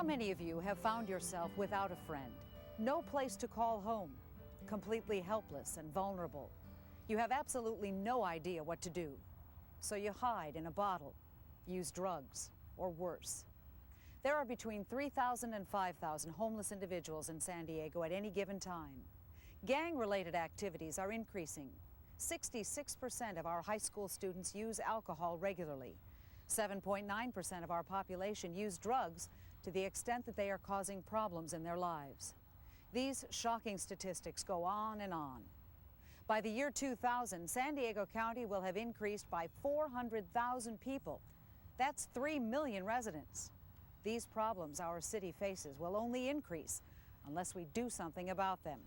How many of you have found yourself without a friend, no place to call home, completely helpless and vulnerable? You have absolutely no idea what to do. So you hide in a bottle, use drugs, or worse. There are between 3,000 and 5,000 homeless individuals in San Diego at any given time. Gang-related activities are increasing. 66% of our high school students use alcohol regularly. 7.9% of our population use drugs to the extent that they are causing problems in their lives. These shocking statistics go on and on. By the year 2000, San Diego County will have increased by 400,000 people. That's 3 million residents. These problems our city faces will only increase unless we do something about them.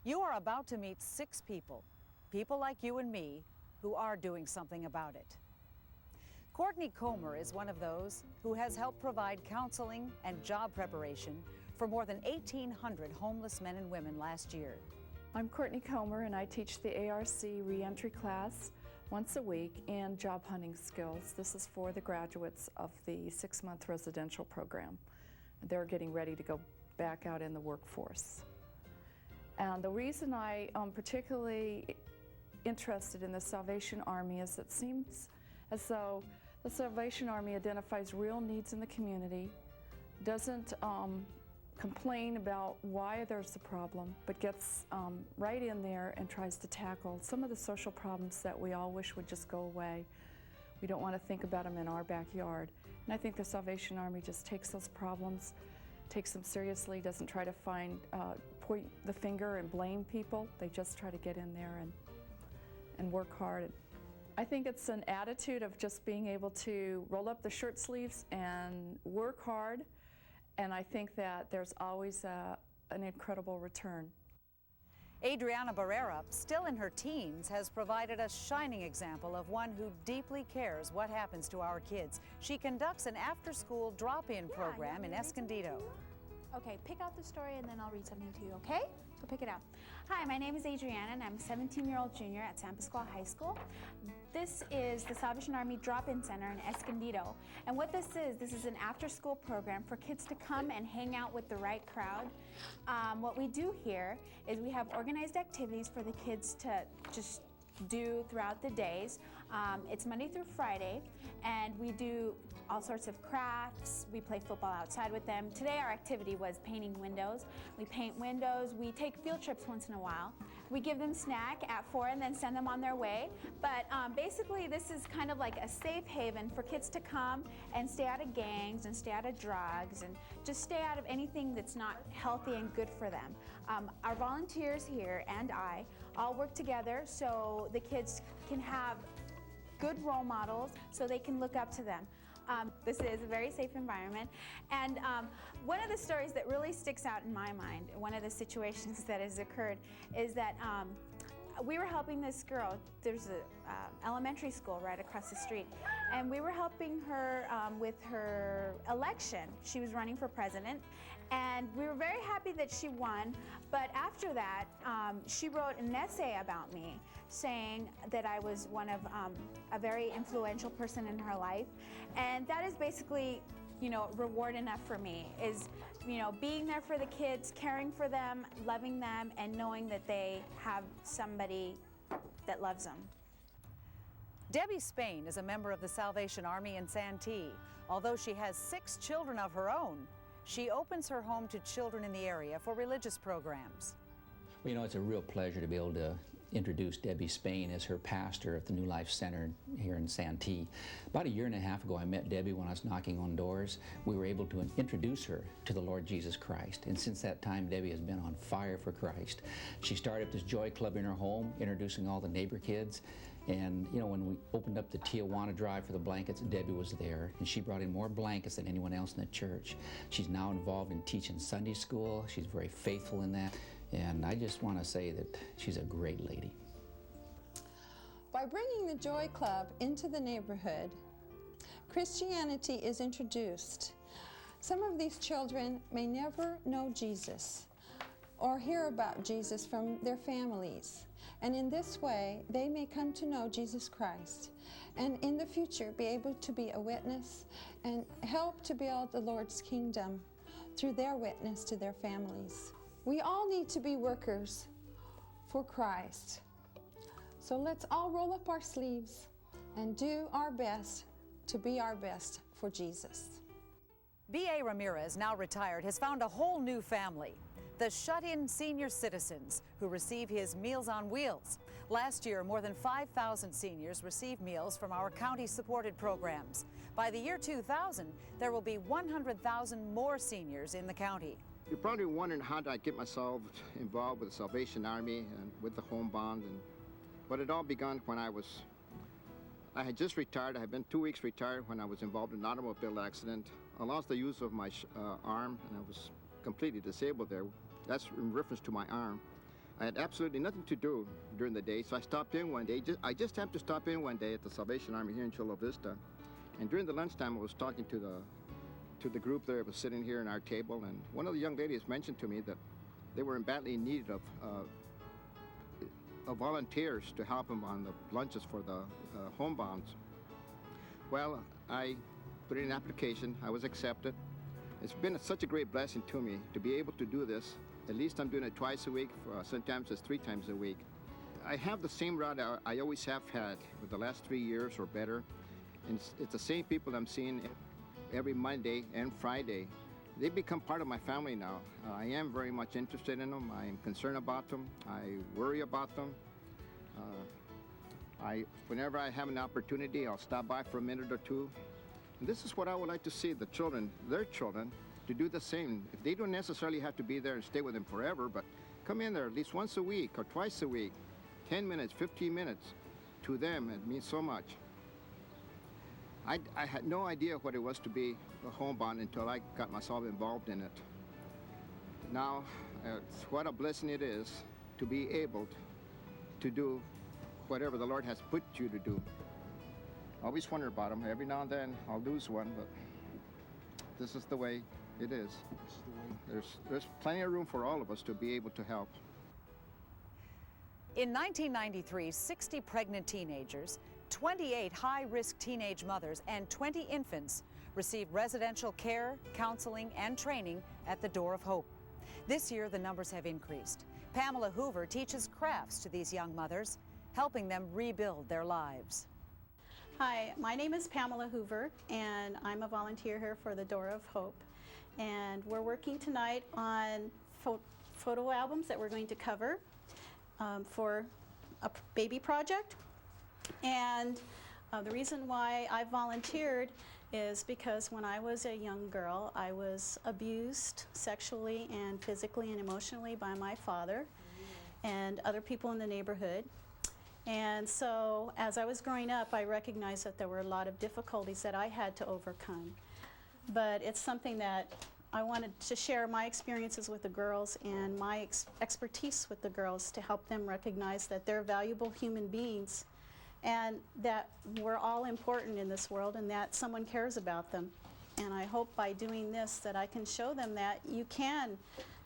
You are about to meet 6 people like you and me, who are doing something about it. Courtney Comer is one of those who has helped provide counseling and job preparation for more than 1,800 homeless men and women last year. I'm Courtney Comer, and I teach the ARC reentry class once a week in job hunting skills. This is for the graduates of the 6-month residential program. They're getting ready to go back out in the workforce. And the reason I am particularly interested in the Salvation Army is it seems as though the Salvation Army identifies real needs in the community, doesn't complain about why there's the problem, but gets right in there and tries to tackle some of the social problems that we all wish would just go away. We don't want to think about them in our backyard. And I think the Salvation Army just takes those problems, takes them seriously, doesn't try to point the finger and blame people. They just try to get in there and work hard. I think it's an attitude of just being able to roll up the shirt sleeves and work hard, and I think that there's always an incredible return. Adriana Barrera, still in her teens, has provided a shining example of one who deeply cares what happens to our kids. She conducts an after-school drop-in program in Escondido. Okay, pick out the story and then I'll read something to you, okay? So pick it out. Hi, my name is Adriana and I'm a 17-year-old junior at San Pasqual High School. This is the Salvation Army Drop-In Center in Escondido. And what this is an after-school program for kids to come and hang out with the right crowd. What we do here is we have organized activities for the kids to just do throughout the days. It's Monday through Friday, and we do all sorts of crafts. We play football outside with them. Today our activity was painting windows. We paint windows. We take field trips once in a while. We give them snack at 4 and then send them on their way. But basically this is kind of like a safe haven for kids to come and stay out of gangs and stay out of drugs and just stay out of anything that's not healthy and good for them. Our volunteers here and I all work together so the kids can have good role models so they can look up to them. This is a very safe environment, and one of the stories that really sticks out in my mind, one of the situations that has occurred, is that we were helping this girl. There's an elementary school right across the street, and we were helping her with her election. She was running for president, and we were very happy that she won, but after that, she wrote an essay about me saying that I was one of a very influential person in her life, and that is basically, you know, reward enough for me, is, you know, being there for the kids, caring for them, loving them, and knowing that they have somebody that loves them. Debbie Spain is a member of the Salvation Army in Santee. Although she has 6 children of her own, she opens her home to children in the area for religious programs. Well, you know, it's a real pleasure to be able to introduce Debbie Spain as her pastor at the New Life Center here in Santee. About a year and a half ago, I met Debbie when I was knocking on doors. We were able to introduce her to the Lord Jesus Christ, and since that time, Debbie has been on fire for Christ. She started this Joy Club in her home, introducing all the neighbor kids, and you know, when we opened up the Tijuana drive for the blankets, Debbie was there, and she brought in more blankets than anyone else in the church. She's now involved in teaching Sunday school. She's very faithful in that. And I just want to say that she's a great lady. By bringing the Joy Club into the neighborhood, Christianity is introduced. Some of these children may never know Jesus, or hear about Jesus from their families. And in this way, they may come to know Jesus Christ and in the future be able to be a witness and help to build the Lord's kingdom through their witness to their families. We all need to be workers for Christ. So let's all roll up our sleeves and do our best to be our best for Jesus. B.A. Ramirez, now retired, has found a whole new family. The shut-in senior citizens who receive his Meals on Wheels. Last year, more than 5,000 seniors received meals from our county-supported programs. By the year 2000, there will be 100,000 more seniors in the county. You're probably wondering how did I get myself involved with the Salvation Army and with the home bond. But it all began when I had just retired. I had been 2 weeks retired when I was involved in an automobile accident. I lost the use of my arm, and I was completely disabled there. That's in reference to my arm. I had absolutely nothing to do during the day, so I stopped in one day. I just happened to stop in one day at the Salvation Army here in Chula Vista. And during the lunchtime, I was talking to the group there that was sitting here in our table, and one of the young ladies mentioned to me that they were in badly need of volunteers to help them on the lunches for the home bonds. Well, I put in an application. I was accepted. It's been such a great blessing to me to be able to do this. At least I'm doing it twice a week. Sometimes it's 3 times a week. I have the same route I always have had for the last 3 years or better. And it's the same people I'm seeing every Monday and Friday. They've become part of my family now. I am very much interested in them. I am concerned about them. I worry about them. Whenever I have an opportunity, I'll stop by for a minute or two. And this is what I would like to see the children, their children, to do the same. If they don't necessarily have to be there and stay with them forever, but come in there at least once a week or twice a week, 10 minutes, 15 minutes. To them, it means so much. I had no idea what it was to be a home bond until I got myself involved in it. Now, what a blessing it is to be able to do whatever the Lord has put you to do. I always wonder about them. Every now and then I'll lose one, but this is the way it is. There's plenty of room for all of us to be able to help. In 1993, 60 pregnant teenagers, 28 high-risk teenage mothers, and 20 infants received residential care, counseling, and training at the Door of Hope. This year, the numbers have increased. Pamela Hoover teaches crafts to these young mothers, helping them rebuild their lives. Hi, my name is Pamela Hoover, and I'm a volunteer here for the Door of Hope. And we're working tonight on photo albums that we're going to cover for a baby project. And the reason why I volunteered is because when I was a young girl, I was abused sexually and physically and emotionally by my father and other people in the neighborhood. And so as I was growing up, I recognized that there were a lot of difficulties that I had to overcome. But it's something that I wanted to share my experiences with the girls and my expertise with the girls to help them recognize that they're valuable human beings and that we're all important in this world and that someone cares about them. And I hope by doing this that I can show them that you can,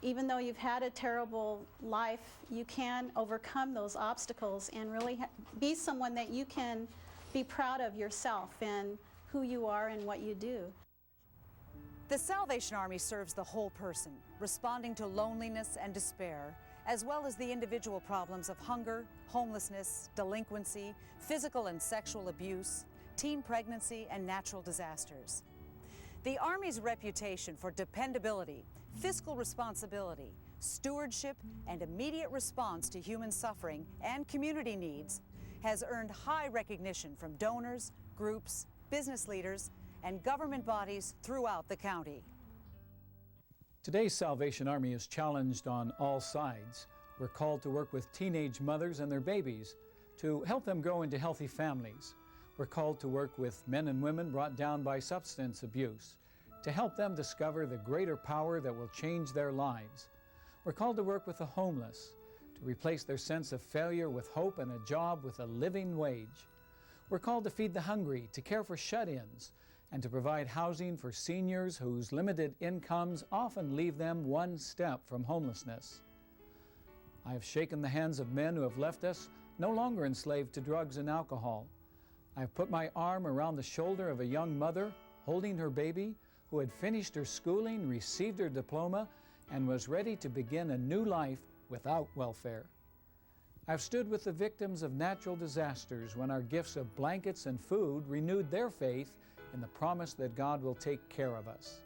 even though you've had a terrible life, you can overcome those obstacles and really be someone that you can be proud of yourself and who you are and what you do. The Salvation Army serves the whole person, responding to loneliness and despair, as well as the individual problems of hunger, homelessness, delinquency, physical and sexual abuse, teen pregnancy, and natural disasters. The Army's reputation for dependability, fiscal responsibility, stewardship, and immediate response to human suffering and community needs has earned high recognition from donors, groups, business leaders, and government bodies throughout the county. Today's Salvation Army is challenged on all sides. We're called to work with teenage mothers and their babies to help them grow into healthy families. We're called to work with men and women brought down by substance abuse to help them discover the greater power that will change their lives. We're called to work with the homeless to replace their sense of failure with hope and a job with a living wage. We're called to feed the hungry, to care for shut-ins, and to provide housing for seniors whose limited incomes often leave them one step from homelessness. I have shaken the hands of men who have left us no longer enslaved to drugs and alcohol. I have put my arm around the shoulder of a young mother holding her baby who had finished her schooling, received her diploma, and was ready to begin a new life without welfare. I've stood with the victims of natural disasters when our gifts of blankets and food renewed their faith in the promise that God will take care of us.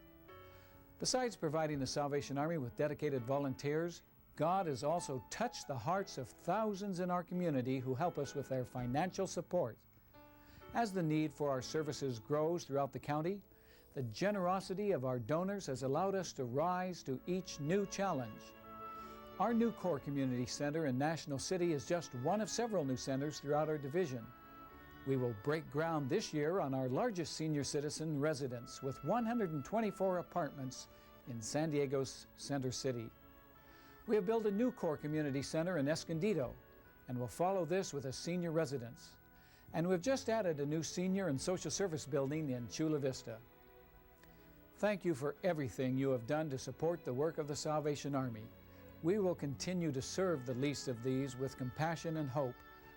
Besides providing the Salvation Army with dedicated volunteers, God has also touched the hearts of thousands in our community who help us with their financial support. As the need for our services grows throughout the county, the generosity of our donors has allowed us to rise to each new challenge. Our new Core Community Center in National City is just one of several new centers throughout our division. We will break ground this year on our largest senior citizen residence with 124 apartments in San Diego's Center City. We have built a new Core Community Center in Escondido and will follow this with a senior residence. And we've just added a new senior and social service building in Chula Vista. Thank you for everything you have done to support the work of the Salvation Army. We will continue to serve the least of these with compassion and hope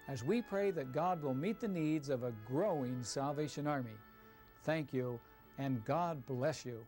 as we pray that God will meet the needs of a growing Salvation Army. Thank you, and God bless you.